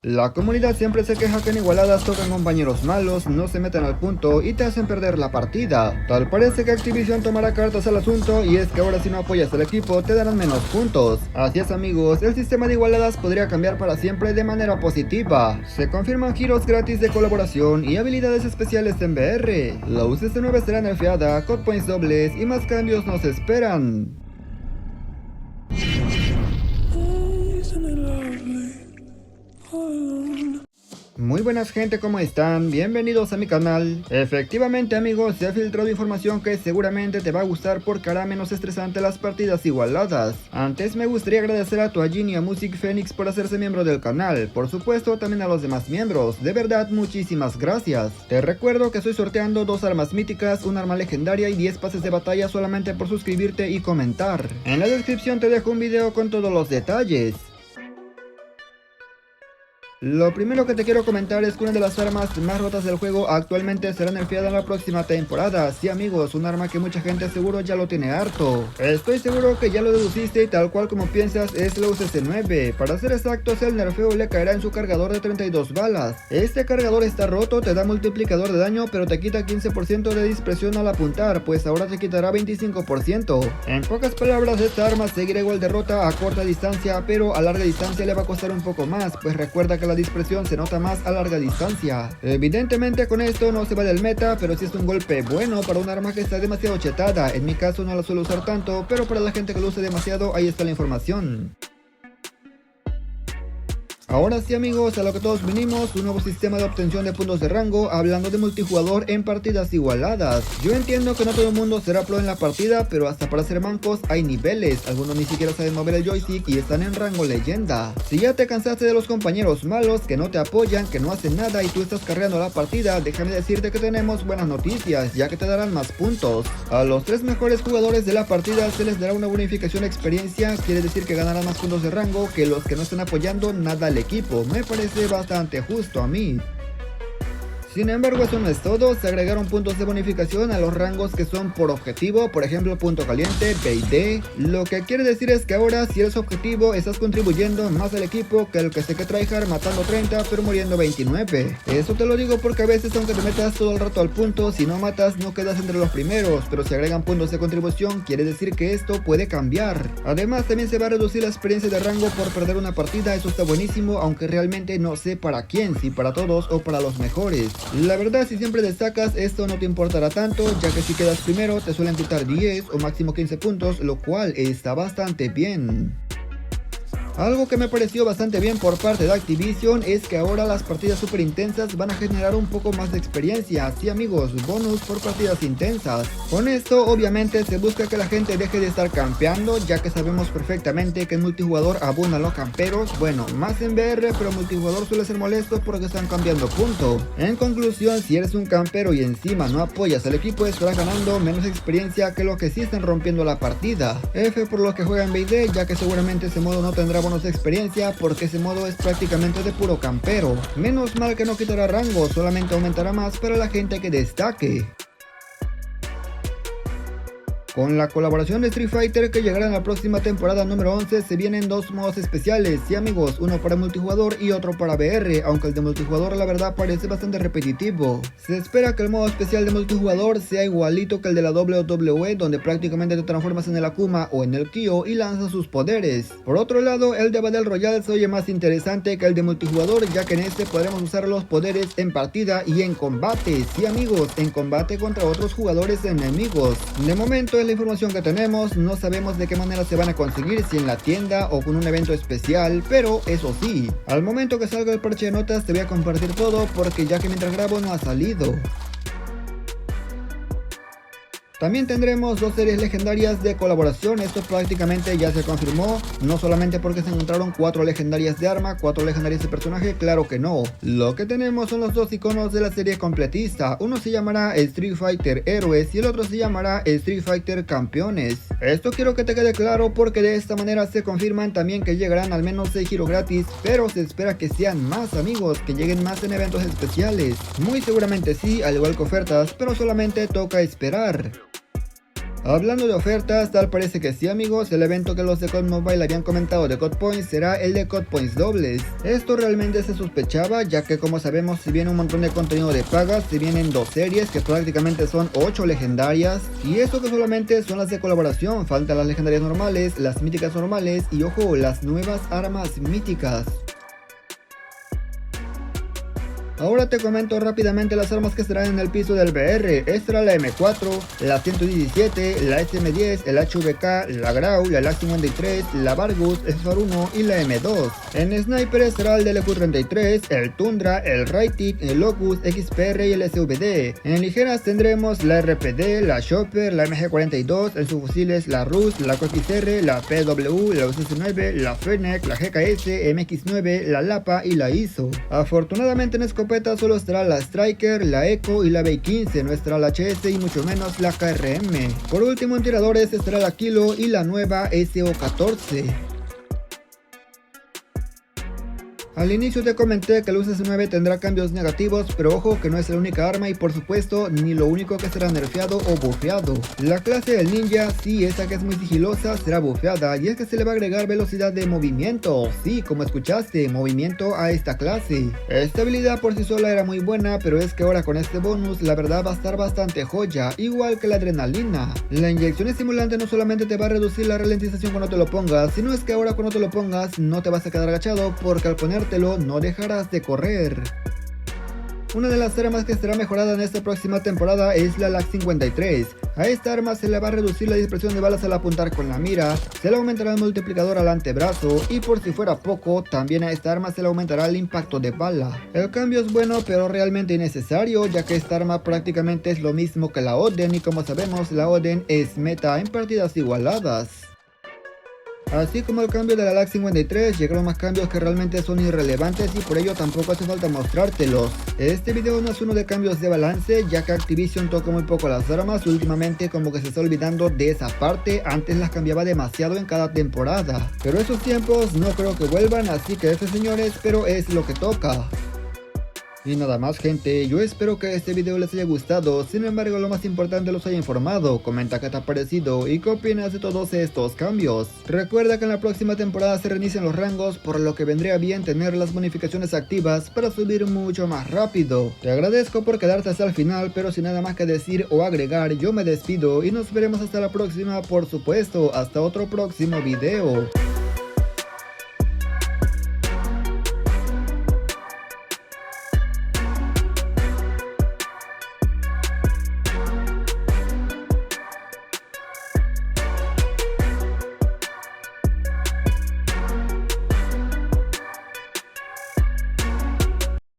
La comunidad siempre se queja que en igualadas tocan compañeros malos, no se meten al punto y te hacen perder la partida. Tal parece que Activision tomará cartas al asunto y es que ahora si no apoyas al equipo te darán menos puntos. Así es amigos, el sistema de igualadas podría cambiar para siempre de manera positiva. Se confirman giros gratis de colaboración y habilidades especiales en VR. La UCC9 será nerfeada, cut points dobles y más cambios nos esperan. Muy buenas gente, ¿cómo están? Bienvenidos a mi canal. Efectivamente amigos, se ha filtrado información que seguramente te va a gustar porque hará menos estresante las partidas igualadas. Antes me gustaría agradecer a Toajin y a Music Phoenix por hacerse miembro del canal. Por supuesto también a los demás miembros, de verdad muchísimas gracias. Te recuerdo que estoy sorteando 2 armas míticas, un arma legendaria y 10 pases de batalla solamente por suscribirte y comentar. En la descripción te dejo un video con todos los detalles. Lo primero que te quiero comentar es que una de las armas más rotas del juego actualmente será nerfeada en la próxima temporada. Sí amigos, un arma que mucha gente seguro ya lo tiene harto. Estoy seguro que ya lo deduciste y tal cual como piensas es la UCC9. Para ser exactos, el nerfeo le caerá en su cargador de 32 balas. Este cargador está roto, te da multiplicador de daño, pero te quita 15% de dispersión al apuntar, pues ahora te quitará 25%. En pocas palabras, esta arma seguirá igual de rota a corta distancia, pero a larga distancia le va a costar un poco más, pues recuerda que la dispersión se nota más a larga distancia. Evidentemente con esto no se va del meta, pero sí es un golpe bueno para un arma que está demasiado chetada. En mi caso no la suelo usar tanto, pero para la gente que lo use demasiado, ahí está la información. Ahora sí amigos, a lo que todos vinimos, un nuevo sistema de obtención de puntos de rango, hablando de multijugador en partidas igualadas. Yo entiendo que no todo el mundo será pro en la partida, pero hasta para ser mancos hay niveles, algunos ni siquiera saben mover el joystick y están en rango leyenda. Si ya te cansaste de los compañeros malos, que no te apoyan, que no hacen nada y tú estás cargando la partida, déjame decirte que tenemos buenas noticias, ya que te darán más puntos. A los 3 mejores jugadores de la partida se les dará una bonificación de experiencia, quiere decir que ganarán más puntos de rango que los que no estén apoyando nada al equipo. Me parece bastante justo a mí. Sin embargo, eso no es todo, se agregaron puntos de bonificación a los rangos que son por objetivo, por ejemplo punto caliente, B y D. Lo que quiere decir es que ahora si eres objetivo estás contribuyendo más al equipo que el que se que tryhard matando 30 pero muriendo 29. Eso te lo digo porque a veces aunque te metas todo el rato al punto, si no matas no quedas entre los primeros, pero si agregan puntos de contribución quiere decir que esto puede cambiar. Además también se va a reducir la experiencia de rango por perder una partida, eso está buenísimo, aunque realmente no sé para quién, si para todos o para los mejores. La verdad, si siempre destacas, esto no te importará tanto, ya que si quedas primero te suelen quitar 10 o máximo 15 puntos, lo cual está bastante bien. Algo que me pareció bastante bien por parte de Activision es que ahora las partidas super intensas van a generar un poco más de experiencia, sí amigos, bonus por partidas intensas. Con esto obviamente se busca que la gente deje de estar campeando, ya que sabemos perfectamente que en multijugador abundan los camperos, bueno, más en VR, pero multijugador suele ser molesto porque están cambiando punto. En conclusión, si eres un campero y encima no apoyas al equipo estarás ganando menos experiencia que los que sí están rompiendo la partida. F por los que juegan BD, ya que seguramente ese modo no tendrá bonos de experiencia porque ese modo es prácticamente de puro campero. Menos mal que no quitará rango, solamente aumentará más para la gente que destaque. Con la colaboración de Street Fighter que llegará en la próxima temporada número 11 se vienen 2 modos especiales, sí amigos, uno para multijugador y otro para VR, aunque el de multijugador la verdad parece bastante repetitivo. Se espera que el modo especial de multijugador sea igualito que el de la WWE, donde prácticamente te transformas en el Akuma o en el Kyo y lanzas sus poderes. Por otro lado, el de Battle Royale se oye más interesante que el de multijugador, ya que en este podremos usar los poderes en partida y en combate, sí amigos, en combate contra otros jugadores enemigos. De momento es la información que tenemos, no sabemos de qué manera se van a conseguir, si en la tienda o con un evento especial, pero eso sí, al momento que salga el parche de notas te voy a compartir todo porque ya que mientras grabo no ha salido. También tendremos 2 series legendarias de colaboración, esto prácticamente ya se confirmó, no solamente porque se encontraron 4 legendarias de arma, 4 legendarias de personaje, claro que no. Lo que tenemos son los 2 iconos de la serie completista, uno se llamará Street Fighter Héroes y el otro se llamará Street Fighter Campeones. Esto quiero que te quede claro porque de esta manera se confirman también que llegarán al menos 6 giros gratis, pero se espera que sean más amigos, que lleguen más en eventos especiales. Muy seguramente sí, al igual que ofertas, pero solamente toca esperar. Hablando de ofertas, tal parece que sí amigos, el evento que los de COD Mobile habían comentado de COD Points será el de COD Points dobles. Esto realmente se sospechaba, ya que como sabemos si viene un montón de contenido de pagas, si vienen 2 series que prácticamente son 8 legendarias, y eso que solamente son las de colaboración, faltan las legendarias normales, las míticas normales y ojo, las nuevas armas míticas. Ahora te comento rápidamente las armas que estarán en el piso del VR. Esta será la M4, la 117, la SM10, el HVK, la Grau, la LAC-53, la Vargus, SFAR-1 y la M2. En Sniper estará el DLQ-33, el Tundra, el Raitic, el Locus, XPR y el SVD. En ligeras tendremos la RPD, la Chopper, la MG42, en subfusiles la Rus, la QXR, la PW, la UCS-9, la Fennec, la GKS, MX-9, la Lapa y la ISO. Afortunadamente en escopeta solo estará la Striker, la Echo y la B15, no estará la HS y mucho menos la KRM. Por último en tiradores estará la Kilo y la nueva SO14. Al inicio te comenté que el UCS-9 tendrá cambios negativos, pero ojo que no es la única arma y por supuesto ni lo único que será nerfeado o bufeado. La clase del ninja, sí, esa que es muy sigilosa, será bufeada y es que se le va a agregar velocidad de movimiento, sí, como escuchaste, movimiento a esta clase. Esta habilidad por sí sola era muy buena, pero es que ahora con este bonus la verdad va a estar bastante joya, igual que la adrenalina. La inyección estimulante no solamente te va a reducir la ralentización cuando te lo pongas, sino es que ahora cuando te lo pongas no te vas a quedar agachado porque al poner no dejarás de correr. Una de las armas que estará mejorada en esta próxima temporada es la LAC-53. A esta arma se le va a reducir la dispersión de balas al apuntar con la mira, se le aumentará el multiplicador al antebrazo y por si fuera poco, también a esta arma se le aumentará el impacto de bala. El cambio es bueno pero realmente innecesario, ya que esta arma prácticamente es lo mismo que la Oden y como sabemos la Oden es meta en partidas igualadas. Así como el cambio de la LAC-53, llegaron más cambios que realmente son irrelevantes y por ello tampoco hace falta mostrártelos. Este video no es uno de cambios de balance, ya que Activision toca muy poco las armas, últimamente como que se está olvidando de esa parte, antes las cambiaba demasiado en cada temporada. Pero esos tiempos no creo que vuelvan, así que eso señores, pero es lo que toca. Y nada más gente, yo espero que este video les haya gustado, sin embargo lo más importante los haya informado, comenta qué te ha parecido y qué opinas de todos estos cambios. Recuerda que en la próxima temporada se reinician los rangos, por lo que vendría bien tener las bonificaciones activas para subir mucho más rápido. Te agradezco por quedarte hasta el final, pero sin nada más que decir o agregar, yo me despido y nos veremos hasta la próxima, por supuesto, hasta otro próximo video.